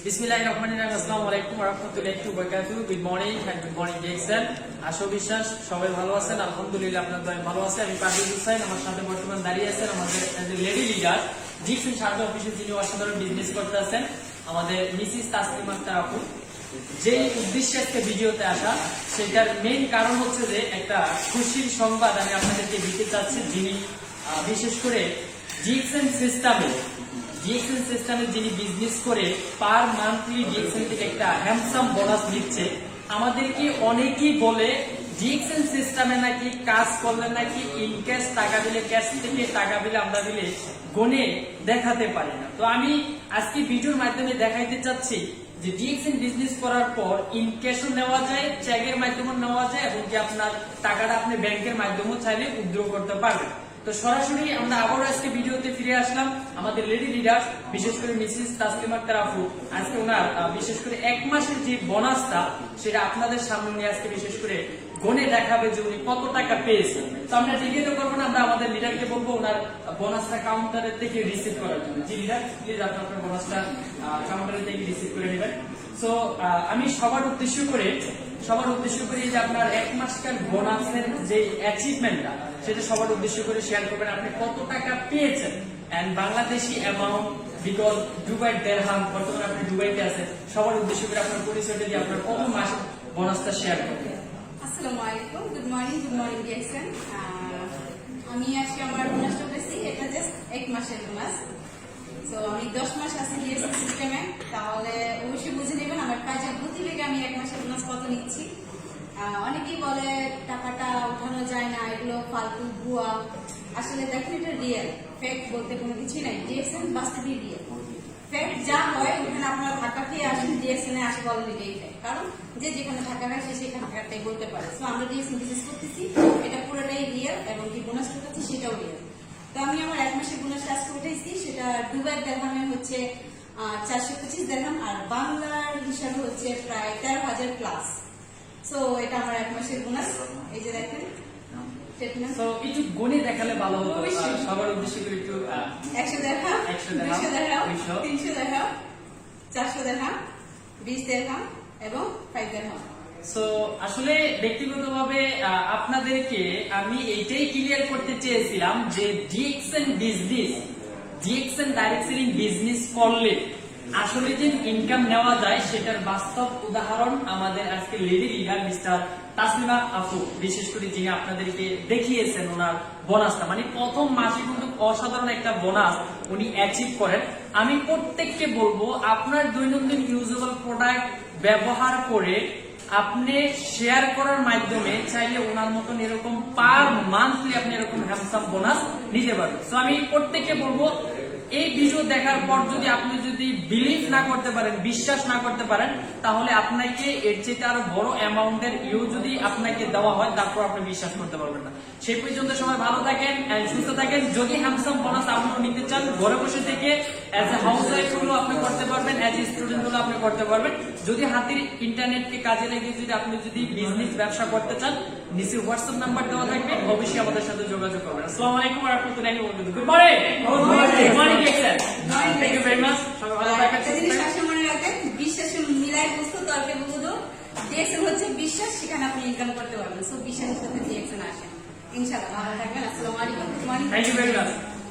বিসমিল্লাহিররহমানিররহিম। আসসালামু আলাইকুম ওয়া রাহমাতুল্লাহি ওয়া বারাকাতুহু। Good morning and good morning DXL. আশা বিশ্বাস সবাই ভালো আছেন। আলহামদুলিল্লাহ আপনাদের দয়ায় ভালো আছে। আমি পারভেজ হোসেন, আমার সাথে বর্তমান দাঁড়িয়ে আছেন আমাদের লেডি লিডার ডিএক্সএল শারদা অফিসে, যিনি অসাধারণ বিজনেস করতে আছেন, আমাদের মিসেস তাসলিমা আক্তার আপু। যে উদ্দেশ্যে আজকে ভিডিওতে আসা, সেটার মেইন কারণ হচ্ছে যে একটা খুশির সংবাদ আমি আপনাদেরকে দিতে চাচ্ছি, যিনি বিশেষ করে ডিএক্সএল সিস্টেমে যিনি বিজনেস করে পার মান্থলি ডিএক্সএল থেকে একটা হ্যান্ডসাম বোনাস দিচ্ছে। আমাদেরকে অনেকেই বলে ডিএক্সএল সিস্টেমে নাকি কাজ করলে নাকি ইন ক্যাশ টাকা দিলে, ক্যাশ থেকে টাকা দিলে আমরা দিলে গনে দেখাতে পারি না। তো আমি আজকে ভিডিওর মাধ্যমে দেখাইতে চাচ্ছি যে ডিএক্সএল বিজনেস করার পর ইন ক্যাশও নেওয়া যায়, চেকের মাধ্যমে নেওয়া যায়, এবং কি আপনার টাকাটা আপনি ব্যাংকের মাধ্যমেও চাইলে উইথড্র করতে পারবেন। তো সরাসরি আমরা আবারও আজকে ভিডিওতে ফিরে আসলাম। আমাদের লেডি লিডার বিশেষ করে মিসেস তাসলিমা আক্তার আপু আজকে ওনার বিশেষ করে এক মাসের যে বোনাসটা সেটা আপনাদের সামনে নিয়ে আজকে বিশেষ করে গনে দেখাবে যে উনি কত টাকা পেয়েছেন। তো আমরা জিজ্ঞেস করবো না, আমরা আমাদের লিডারকে বলবো ওনার বোনাসটা কাউন্টারের থেকে রিসিভ করার জন্য। জি লিডার, প্লিজ আপনার বোনাসটা কাউন্টারের থেকে রিসিভ করে নেবেন। সো আমি সবার উদ্দেশ্য করে যে আপনার এক মাসকার বোনাসের যে অ্যাচিভমেন্টটা সেটা সবার উদ্দেশ্য করে শেয়ার করবেন। আপনি কত টাকা পেয়েছেন and Bangladeshi amount, because Dubai দিরহাম, বর্তমানে আপনি দুবাইতে আছেন। সবার উদ্দেশ্য করে আপনার পরিচয়টা দিয়ে আপনার কত মাস বোনাসটা শেয়ার করবেন। আসসালামু আলাইকুম, গুড মর্নিং ডিএক্সএল। আমি আজকে আমার বোনাসটা পেয়েছি, এটা জাস্ট এক মাসের বোনাস। তো আমি 10 মাস আছি ডিএক্সএল সিস্টেমে, তাহলে অবশ্যই বুঝে নেবেন আমার কাজের গতি থেকে আমি এক মাসের বোনাস কত নিচ্ছি। অনেকেই বলে টাকাটা উঠানো যায় না, এগুলো ফালতু ভুয়া। আসলে দেখেন এটা রিয়েল, ফেক বলতে কোনো কিছুই নাই। ডিএক্সএল বাস্তবিক রিয়েল, ফেক যা হয় ওখানে আপনারা ধাক্কা খেয়ে আসেন, ডিএক্সএল আসে বলেন এটাই ফেক। কারণ যে যেখানে ধাক্কা খায় সে সেখানে ধাক্কাটাই বলতে পারে। তো আমরা ডিএক্সএল বিজনেস করতেছি, এটা পুরোটাই রিয়েল, এবং যে বোনাসটা পাচ্ছি সেটাও রিয়েল। তো আমি আমার এক মাসের বোনাসটা আজকে উঠেছি, সেটা দুবাই দিরহামে হচ্ছে 425 দিরহাম, আর বাংলার হিসাবে হচ্ছে প্রায় 13,000 প্লাস। সো এটা আমার এক মাসের বোনাস। এই যে দেখেন তো একটু গনে দেখালে ভালো হতো। সবার উদ্দেশ্য করে একটু 100 দিরহাম, 200 দিরহাম, 300 দিরহাম, 400 দিরহাম, 20 দিরহাম এবং 5 দিরহাম। সো আসলে ব্যক্তিগতভাবে আপনাদেরকে আমি এইটাই ক্লিয়ার করতে চেয়েছিলাম যে ডিএক্সএল ডাইরেক্ট সেলিং বিজনেস করলে আসলে যে ইনকাম নেওয়া যায় সেটার বাস্তব উদাহরণ আমাদের আজকে লেডি লিডার মিস্টার তাসলিমা আপু, বিশেষ করে যিনি আপনাদেরকে দেখিয়েছেন ওনার বোনাসটা, মানে প্রথম মাসে কিন্তু অসাধারণ একটা বোনাস উনি অ্যাচিভ করেন। আমি প্রত্যেককে বলবো আপনার দৈনন্দিন ইউজেবল প্রোডাক্ট ব্যবহার করে আপনি শেয়ার করার মাধ্যমে চাইলে ওনার মতন এরকম পার মান্থলি আপনি এরকম হ্যান্ডসাম বোনাস নিতে পারবেন। তো আমি প্রত্যেককে বলবো এই ভিডিও দেখার পর যদি আপনি বিলিভ না করতে পারেন, বিশ্বাস না করতে পারেন, তাহলে আপনাকে এর চেয়ে আরো বড় অ্যামাউন্টের যদি আপনাকে দেওয়া হয় তারপর আপনি বিশ্বাস করতে পারবেন না। সেই পর্যন্ত সবাই ভালো থাকেন, সুস্থ থাকেন। যদি হ্যান্ডসাম বোনাস আপনি নিতে চান ঘরে বসে থেকে অ্যাজ এ হাউস ওয়াইফ গুলো আপনি করতে পারবেন, অ্যাজ এ স্টুডেন্ট গুলো আপনি করতে পারবেন। যদি হাতের ইন্টারনেটকে কাজে লেগে আপনি বিজনেস ব্যবসা করতে চান, নিচে হোয়াটসঅ্যাপ নাম্বার দেওয়া থাকবে, অবশ্যই আমাদের সাথে যোগাযোগ করবেন। আসসালামু আলাইকুম ওয়া রাহমাতুল্লাহি ওয়া বারাকাতুহু। Good morning. Thank you very much. সবাই ভালো থাকবেন। মনে রাখবেন, বিশ্বাস মিলাই বুঝতো তর্কে বুঝতো। ডিএক্সএল হচ্ছে বিশ্বাস, সেখানে আপনি ইনকাম করতে পারবেন। সো বিশ্বাসের সাথে ডিএক্সএল আসেন, ইনশাআল্লাহ ভালো থাকবেন। আসসালামু আলাইকুম। Thank you very much.